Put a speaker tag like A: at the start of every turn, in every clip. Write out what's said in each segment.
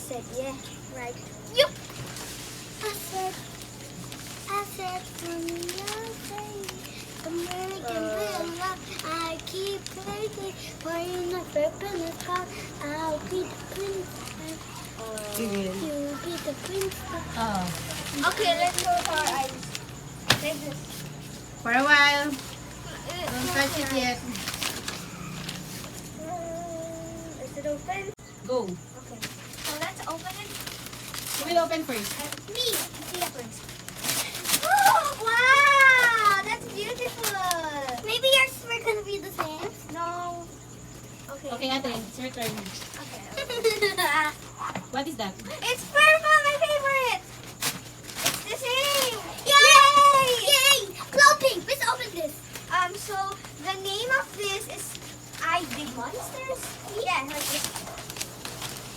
A: said yeah, right?
B: Yup. I said, mommy, I'll say, American Villa, I keep playing, playing the purple car. I'll be the princess. You'll be the princess.
C: Oh.
A: Okay, let's go to our eyes. Like this.
C: For a while. Don't touch it yet.
A: Is it open?
C: Go.
A: Okay. So let's open it.
C: Who will open first?
A: Me. See that first. Oh, wow, that's beautiful.
B: Maybe yours were gonna be the same.
A: No. Okay.
C: Okay, ate. It's your turn.
A: Okay.
C: What is that?
A: It's purple, my favorite. It's the same.
B: Yay! Yay! Clothing. Let's open this.
A: So the name of this is I Dig Monsters. Yeah, like this.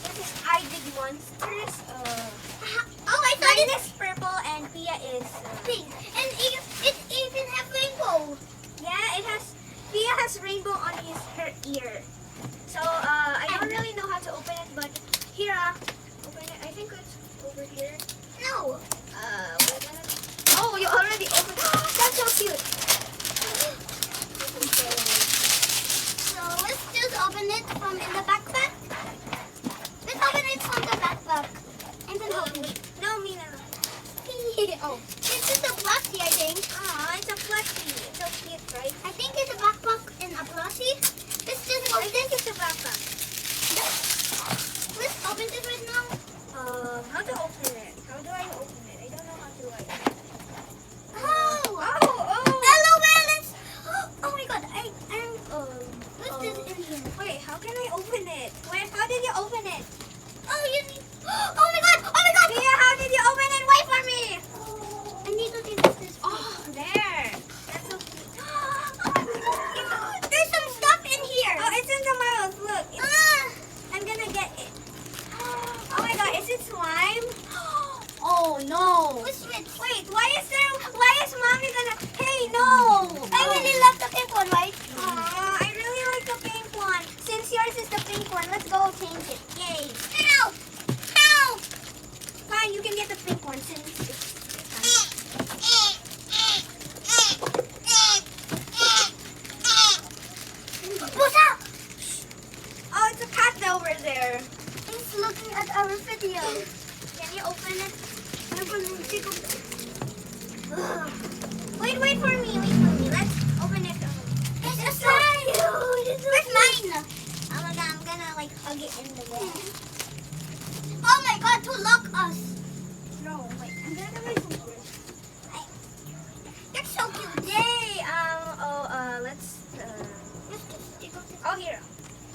A: This is I Dig Monsters.
B: Oh, I thought
A: Mine
B: it's
A: is purple and Pia is
B: pink, and it even have rainbow.
A: yeah. Pia has rainbow on her ear. So I don't really know how to open it, but here open it. I think it's over here.
B: No.
A: Wait a minute. Oh, you already opened. That's so cute.
B: So let's just open it from in the backpack. Let's open it from the backpack, and then open it.
A: No, Mina.
B: Oh, this is a plushie, I think.
A: Oh, it's a plushie. It's so cute, right?
B: I think it's a backpack and a plushie. Let's just
A: I
B: open
A: think
B: this.
A: it's a backpack.
B: Let's open this right now.
A: How to open it? How do I open it? I don't know how to open it.
B: Oh!
A: Oh!
B: LOL! It's, oh my god! What's this in here?
A: Wait, how can I open it? Wait, how did you open it?
B: Oh, you need. Oh my god! Oh my god!
A: Pia, how did you open it? Wait for me!
B: I need to take this.
A: Oh, there. That's so cute.
B: There's some stuff in here.
A: Oh, it's in the mouth. Look. I'm gonna get it. Oh my god, is it slime? Oh no.
B: What's with?
A: Wait, why is mommy gonna, hey, no.
B: I really love the pink one, right?
A: Aw, I really like the pink one. Since yours is the pink one, let's go change it. Yay.
B: Ow! Ow!
A: Fine, you can get the pink one since it's
B: Pusa!
A: oh, it's a cat over there.
B: He's looking at our video.
A: Can you open it?
B: I'm gonna take a...
A: Wait for me. Let's open it.
B: It's a slime! Where's mine?
A: I'm gonna like hug it in the wall.
B: Oh my god, to lock us.
A: No, wait. I'm gonna do my finger.
B: You're so cute.
A: Yay! Let's. Oh, here.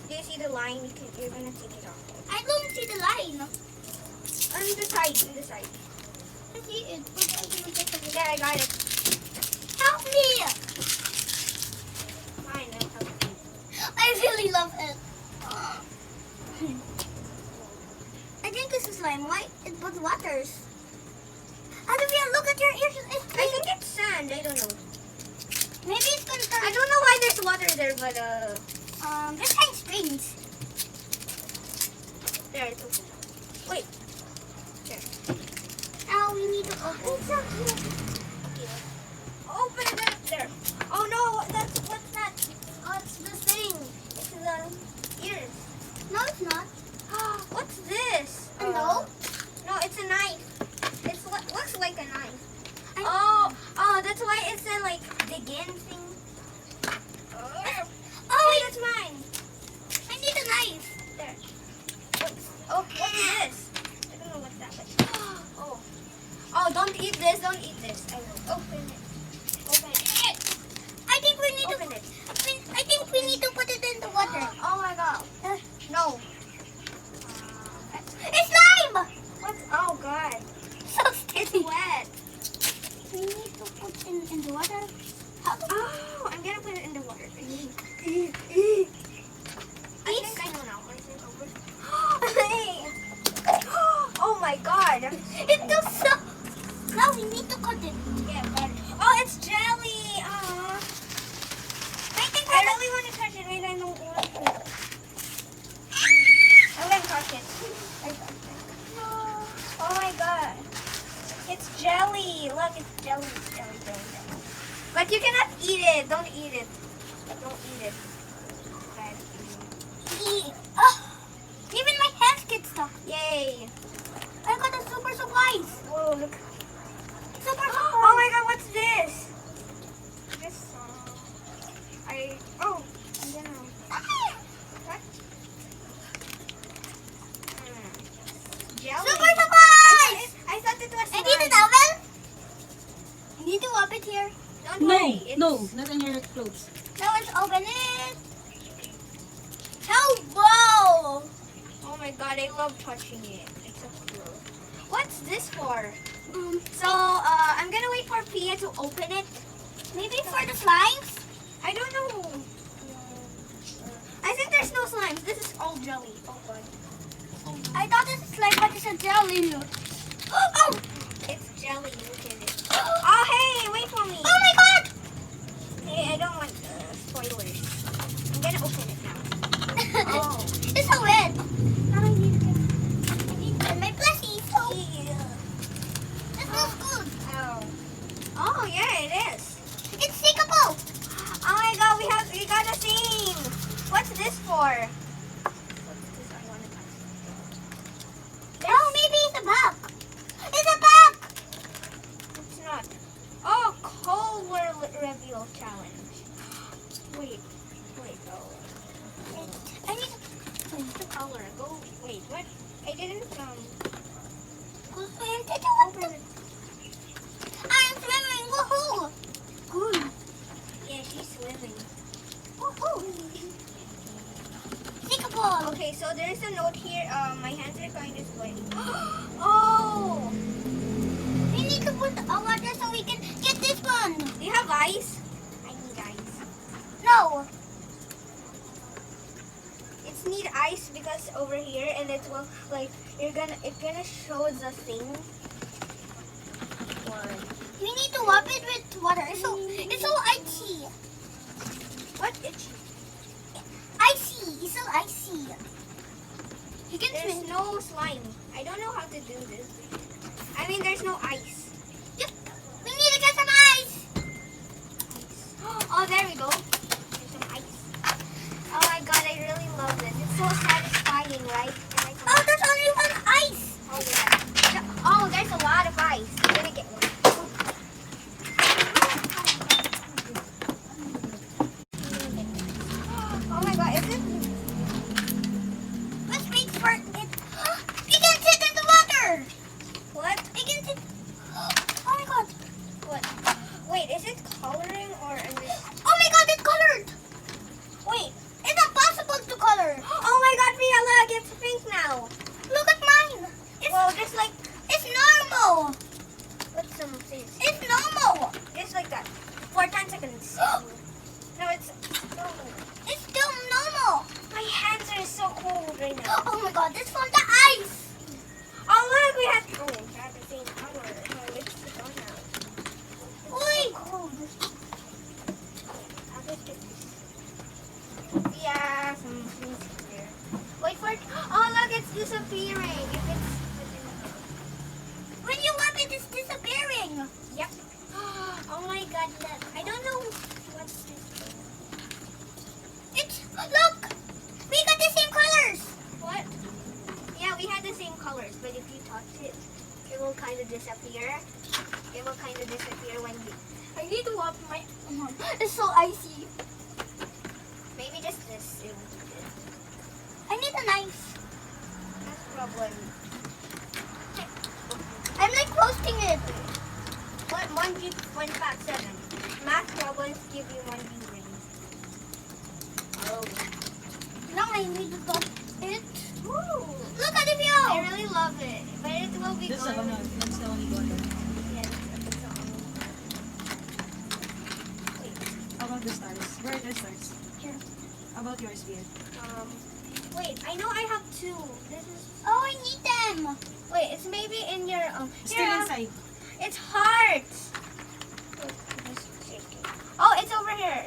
A: Do you see the line? You're gonna take it off.
B: I don't see the line.
A: On the side.
B: I see it. But I didn't take it.
A: There, I got it.
B: Help me!
A: Fine, I'll help you.
B: I really love it. I think this is slime. Why? It but waters. Olivia, look at your ears. It's
A: I
B: clean.
A: think it's sand. I don't know.
B: Maybe it's gonna turn.
A: I don't know why there's water there, but
B: It's kind of strange.
A: there it's open. Wait. There.
B: Now we need to open.
A: It's so cute. Okay. Open it. There. Oh no, what's that? Oh, it's the thing. It's the ears.
B: No, it's not.
A: What's this?
B: No.
A: No, it's a knife. It looks like a knife.
B: I-
A: Oh, that's why it's a like begin thing.
B: Oh,
A: Hey,
B: wait.
A: that's mine.
B: I need a knife.
A: There. What's this? I don't know what's that. But, oh, don't eat this. Don't eat this. I will open it. Open it.
B: I think we need
A: Open
B: to.
A: it.
B: I think we need to put it in the water.
A: Oh my god. No.
B: It's slime.
A: What's? Oh god.
B: So
A: It's
B: sticky.
A: wet.
B: We need to put in the water. How to?
A: Oh, I'm gonna put it in the water. I think I know now. I think over. Hey. Oh my god.
B: It looks so. Now we need to cut it.
A: Yeah, but oh, it's jelly. I really want to touch it. Wait, I don't want to. I'm gonna touch it. jelly. Look, it's jelly, jelly, jelly, jelly. But you cannot eat it. Don't eat it. Don't eat it. Bad.
B: Even my hands get stuck.
A: Yay.
B: I got a super surprise.
A: Whoa, look.
B: Super surprise.
A: Oh my god, what's this? This I don't know. What? Jelly.
B: Super surprise!
A: I thought it was
B: I need a
A: slime.
B: towel. I need to open it here.
A: Don't
C: No,
A: worry. It's,
C: no, not on your clothes.
B: Now let's open it. Oh, wow.
A: Oh my god, I love touching it. It's so cool. What's this for? So, I'm gonna wait for Pia to open it.
B: Maybe for the slimes?
A: I don't know. I think there's no slimes. This is all jelly. Oh god.
B: I thought this is slime, but it's a jelly. Oh!
A: It's jelly. Look at it. Oh hey, wait for me.
B: Oh my god!
A: Hey, I don't want spoilers. I'm gonna open it now. Oh.
B: It's so red. Now I need to get my plushies. Oh, this smells good.
A: Oh. Oh yeah, it is.
B: It's stickable.
A: Oh my god, we got a thing. What's this for? What's this? I want to
B: Oh, maybe it's a bug. It's a bug.
A: It's not. Oh, color reveal challenge. Wait. Oh.
B: I need
A: What's the color? Go. Wait. What? I didn't
B: to
A: open it.
B: I'm swimming. Woohoo! Good.
A: Yeah, she's swimming.
B: Woohoo! Stickable.
A: Okay, so there's a note here. My hands are kind of sweaty. Oh.
B: We need to put a water so we can get this one.
A: Do you have ice? I need ice.
B: No.
A: It's need ice because over here and it will like it's gonna show the thing.
B: We need to wipe it with water. It's so itchy.
A: What itchy?
B: Icy. It's so icy. You can
A: There's
B: swim.
A: no slime. I don't know how to do this. I mean, there's no ice.
B: Yep. We need to get some ice.
A: Oh, there we go. There's some ice. Oh my god, I really love this. It's so satisfying, right? And I can-
B: Oh, there's only one ice.
A: Oh yeah. Oh, there's a lot of ice. I'm gonna get one. Oh my god, is it?
B: Let's wait for it. We can sit in the water.
A: What?
B: We can sit. Oh my god.
A: What? Wait, is it coloring or is it?
B: Oh my god, it's colored.
A: Wait.
B: It's impossible to color.
A: Oh my god, Pia, look, it's pink now.
B: Look at mine. It's,
A: Well, just like
B: it's normal.
A: with some things.
B: It's normal.
A: Just like that. 4 seconds. No, it's. No.
B: It's still normal.
A: My hands are so cold right now.
B: Oh my god, this from the ice.
A: Oh look, we have the same color. Oh, it's gone now.
B: Wait.
A: Cold. I'll just get this. Yeah, some things here. Wait for it. Oh look, it's disappearing. If it's.
B: When you wipe it, it's disappearing.
A: Yep. Oh my god, look. I don't know what's this thing.
B: It's look. We got the same colors.
A: What? Yeah, we had the same colors, but if you touch it, it will kind of disappear. It will kind of disappear when you.
B: I need to wipe my. It's so icy.
A: Maybe just this. It will do it.
B: I need a knife.
A: That's problem.
B: I'm like roasting it.
A: What? 1G, 1 fact 7. Math problems give you 1 B ring. Oh.
B: Now I need to touch it.
A: Woo.
B: Look at the
A: I
B: view.
A: really love it, but it will be
C: That's
A: gone.
C: the only one.
A: Yeah, that's the only- Wait.
C: How about the stars? Where are the stars?
B: Here.
C: How about yours, Beer?
A: Wait. I know I have 2. This is.
B: Oh, I need them.
A: Wait. It's maybe in your.
C: Still
A: here.
C: inside.
A: It's hearts. Wait, just shake it. Oh, it's over here.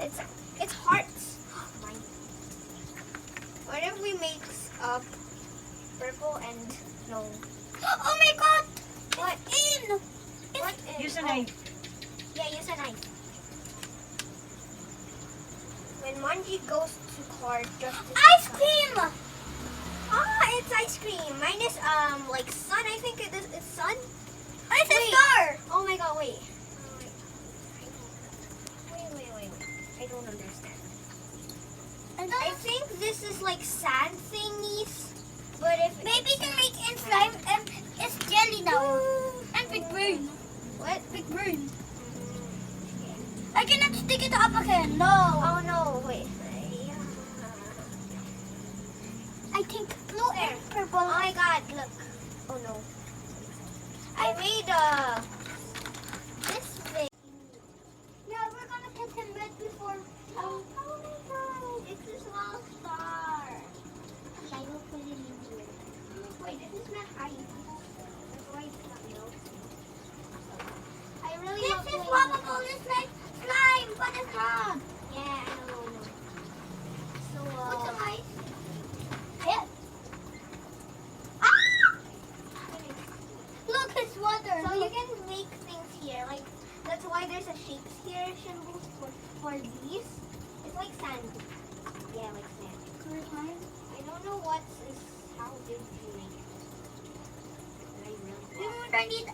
A: It's hearts. Mine. What if we mix up purple and no?
B: Oh my god.
A: What?
B: In. It's
A: What is?
C: Use a
A: oh,
C: knife.
A: Yeah, use a knife. When Manji goes to court, justice.
B: Ice cream!
A: Ah, it's ice cream. Mine is like sun. I think it's sun.
B: It's a
A: Wait.
B: star!
A: Oh my god, wait. Wait. I don't understand.
B: And
A: I think this is like sand thingies. But if
B: maybe to make it slime and it's jelly now. And big brain.
A: What?
B: Big brain. I cannot stick it up again. No.
A: Oh no, wait.
B: I think blue and purple.
A: Oh my god, look. Oh no. I made this thing.
B: Yeah, we're gonna put him red before.
A: Oh my god, it's a small star.
B: I will put it in here.
A: Wait, this is not ice. That's why it's not milk. I really love
B: This is
A: playing with
B: lovable. It's like slime, but it's not.
A: Yeah, I know. So,
B: Put some ice.
A: yeah.
B: Ah! Look, it's water.
A: So you can make things here. Like, that's why there's a Shakespeare symbol for these. It's like sand. Yeah, like sand. I don't know what is how big you make it. But I really want.
B: I need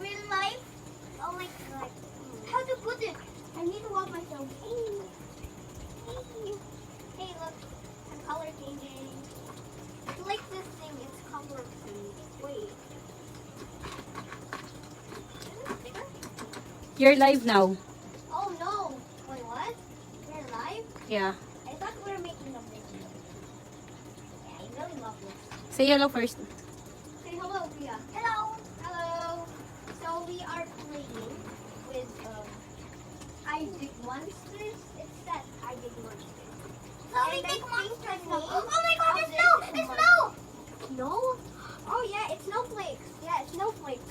B: real life.
A: Oh my god.
B: How to put it? I need to walk myself.
A: Hey, look. I'm color changing. It's like this thing. It's color changing. Wait. Is it bigger?
C: You're live now.
A: Oh no. Wait, what? We're live?
C: Yeah.
A: I thought we were making a video. Yeah, I really love this.
C: Say hello first.
A: Say hello, Priya.
B: Hello.
A: Hello. So we are playing with I Dig Monsters. It's that I Dig Monsters.
B: So we
A: And I
B: take
A: think
B: monsters
A: the
B: now.
A: name
B: Oh my god,
A: of
B: it's
A: this
B: snow!
A: is
B: It's
A: Mon-
B: snow!
A: Snow? Oh yeah, it's snowflakes. Yeah, it's snowflakes.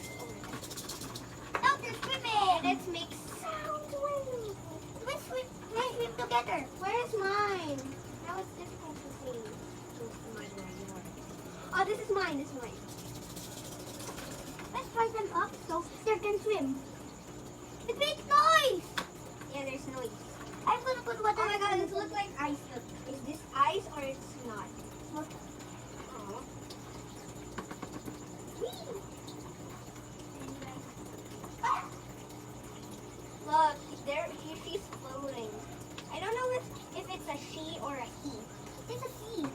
B: Now they're swimming.
A: And it makes sound waves.
B: We swim together.
A: Where is mine? Now it's difficult to see. Close to mine where you are. Oh, this is mine. This is mine.
B: Let's try them up so they can swim. It makes noise.
A: Yeah, there's noise.
B: I'm gonna put water.
A: Oh my god, this looks like ice. Look, is this ice or it's not?
B: Look.
A: Oh.
B: Ah!
A: Look, she's floating. I don't know if it's a she or a he.
B: It's a sea.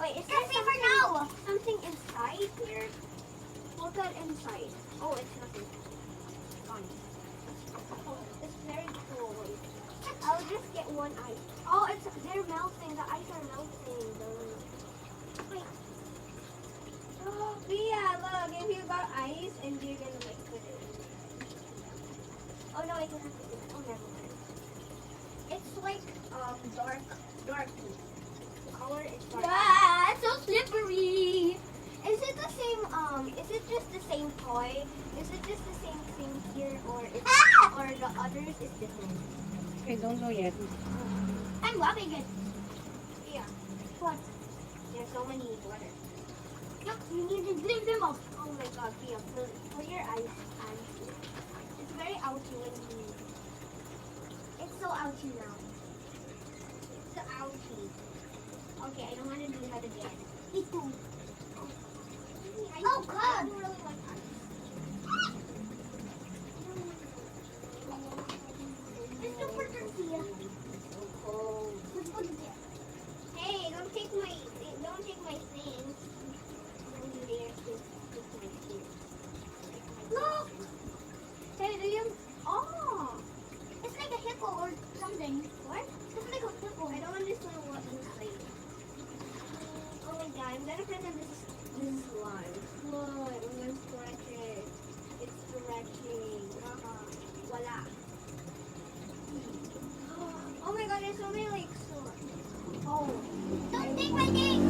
A: Wait, is
B: That's
A: there
B: it for now.
A: something inside here? Look at inside. Oh, it's nothing. Gone. Oh, it's very cool. Wait. I'll just get one ice. Oh, they're melting. The ice are melting. Wait. Oh, yeah, look. If you got ice and you're gonna like put it in. Oh no, I can have to do it. Oh, never mind. It's like dark blue. The color is dark.
B: Ah, it's so slippery.
A: Is it the same? Is it just the same toy? Is it just the same thing here, or or the others is different?
C: I don't know yet.
B: I'm rubbing it.
A: Yeah.
B: What?
A: There's so many water.
B: Look, you need to clean them off.
A: Oh my god, Pia, put your eyes. It's very ouchy when you. It's so ouchy now. It's so ouchy. Okay, I don't want to do that again.
B: Me too.
A: I
B: Oh, God.
A: I don't really like ice.
B: It's super dirty.
A: Oh.
B: Let's put it there.
A: Hey, don't take my things. Don't you dare take my things.
B: Look,
A: Hey, do you? Oh,
B: it's like a hippo or something.
A: what?
B: It's like a hippo.
A: I don't understand what you say. Oh my god, I'm gonna pretend this is slime. Look, I'm gonna stretch it. It's stretching. Voila. Oh my god, there's so many like Oh.
B: Don't take my thing.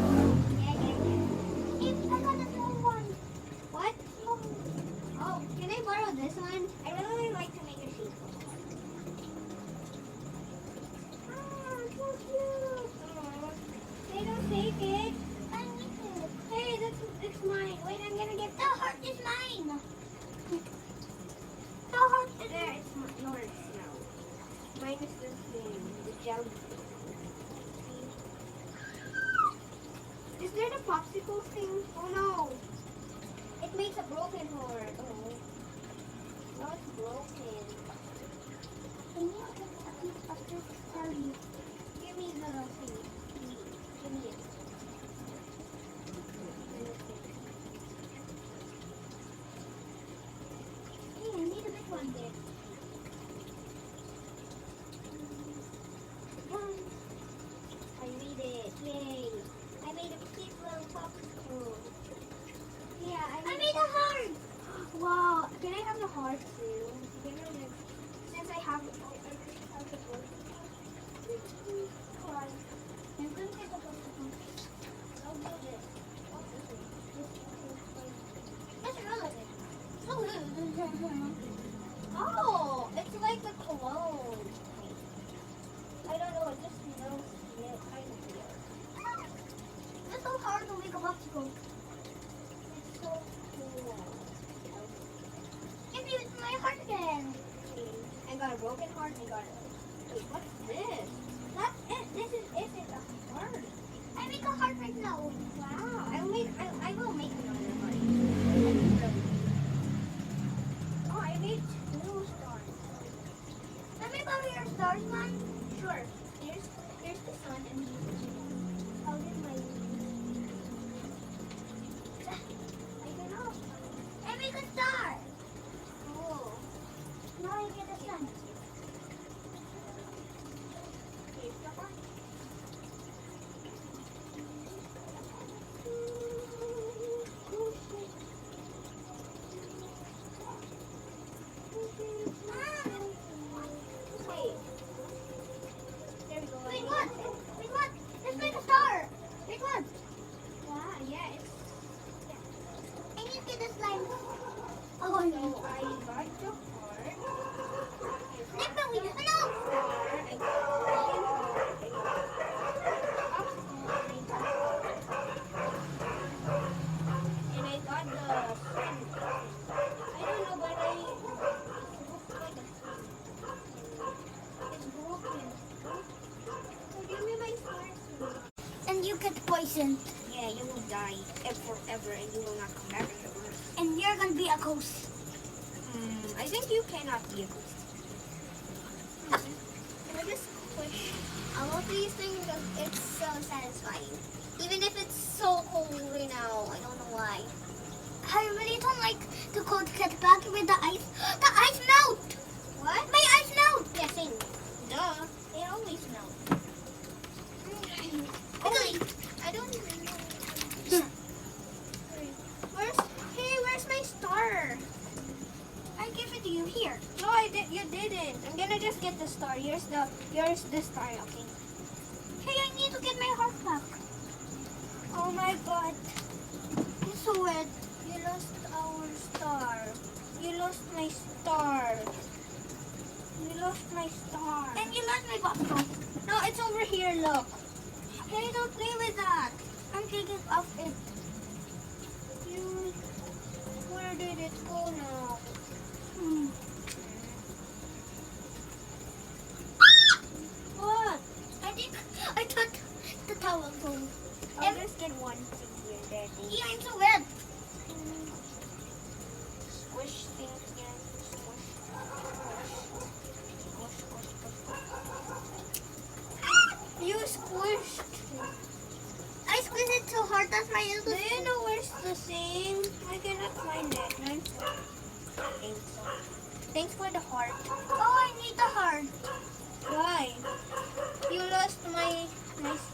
A: Yeah.
B: If I got a small one.
A: What? Oh, can I borrow this one? I really like to make a sheep. Ah, so cute. Aw. Hey, don't take it.
B: I need it.
A: Hey, it's mine. Wait, I'm gonna get
B: The heart is mine.
A: the heart. There, it's yours now. Mine is the thing, the jelly. Is there the popsicle thing? Oh no! It makes a broken heart. Oh. No, it's broken.
B: Can you get a piece of this jelly?
A: Give me the thing. Give me it.
B: Hey, I need a big one there.
A: I made it. Yay. I made a cute little popsicle. Yeah,
B: I made a heart.
A: Wow. Can I have the heart too? Since I have it, I have the book.
B: I'm going to take a photo.
A: I'll do this.
B: Let's roll it.
A: Oh, it's like a cologne. I don't know, it just smells weird, kind of weird.
B: It's so hard to make a popsicle.
A: It's so cool.
B: Give me my heart again.
A: I got a broken heart. I got it. Wait, what's this? That's it. This isn't a heart.
B: I make a heart right now.
A: Wow. I will make another heart. Oh, I made 2 stars.
B: Let me borrow your stars, man.
A: Sure. Here's the sun and
B: I'll get my.
A: I don't know.
B: I make a star.
A: Oh.
B: Now I get a sun.
A: Here's the heart. Wait. There we go.
B: Wait, what? Wait, what? Let's make a star. Wait, what?
A: Wow, yeah, it's
B: I need to get a slime. Oh,
A: so
B: no.
A: I got the heart.
B: Next time we do. No.
A: And I got the I don't know, but it's broken. So give me my stars.
B: And you get poisoned.
A: Yeah, you will die forever and you will not come back to Earth.
B: And you're gonna be a ghost.
A: I think you cannot be a ghost. Can I just push all of these things because it's so satisfying. Even if it's so cold right now, I don't know why.
B: I really don't like to go to get back with the ice. The ice melt.
A: What?
B: My ice melt.
A: Yeah, same. Duh. They always melt.
B: Okay.
A: I don't even know. Where's my star?
B: I give it to you here.
A: No, you didn't. I'm gonna just get the star. Here's the star, okay?
B: Hey, I need to get my heart back.
A: Oh my god.
B: It's so wet.
A: You lost our star. You lost my star. You lost my star.
B: And you lost my popsicle.
A: No, it's over here, look. Hey, don't play with that.
B: I'm taking off it.
A: Where did it go now? What?
B: I think I took the towel home.
A: I'll just get one thing here, Daddy.
B: Yeah, I'm so wet.
A: Squish things again. Squish. You squished.
B: I squeezed it too hard. That's my
A: Do
B: little.
A: you know where's the thing? I cannot find it. Thanks for the heart.
B: Oh, I need the heart.
A: Why? You lost my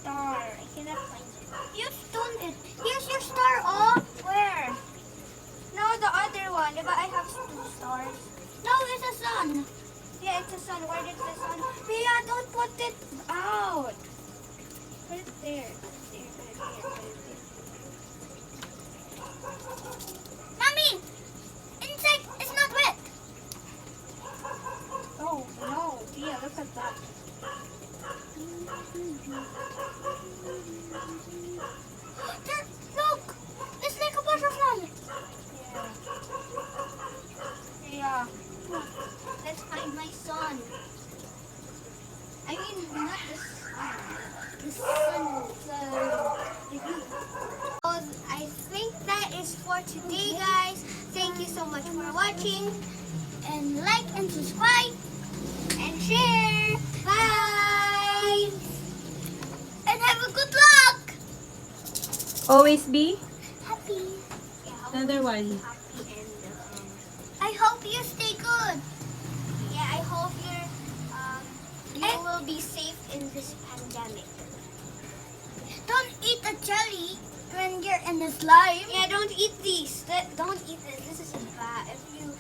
A: star. I cannot find it.
B: You stole it. Here's your star. Oh,
A: Where? No, the other one. But I have 2 stars.
B: no, it's a sun.
A: Yeah, it's a sun. Where did the sun? Pia, don't put it out. Put it there. Put it there. Put it there. Put it there.
B: Mommy, inside it's not wet.
A: Oh no, Pia, look at that.
B: Look, it's like a butterfly.
A: for today, guys. Thank you so much for watching.
B: And like and subscribe.
A: And share. Bye.
B: And have a good luck.
C: Always be
B: Happy.
C: another one.
A: Happy and
B: I hope you stay good.
A: yeah, I hope you will be safe in this pandemic.
B: Don't eat a jelly when you're in the slime.
A: Yeah, don't eat these. Don't eat this. This is bad. If you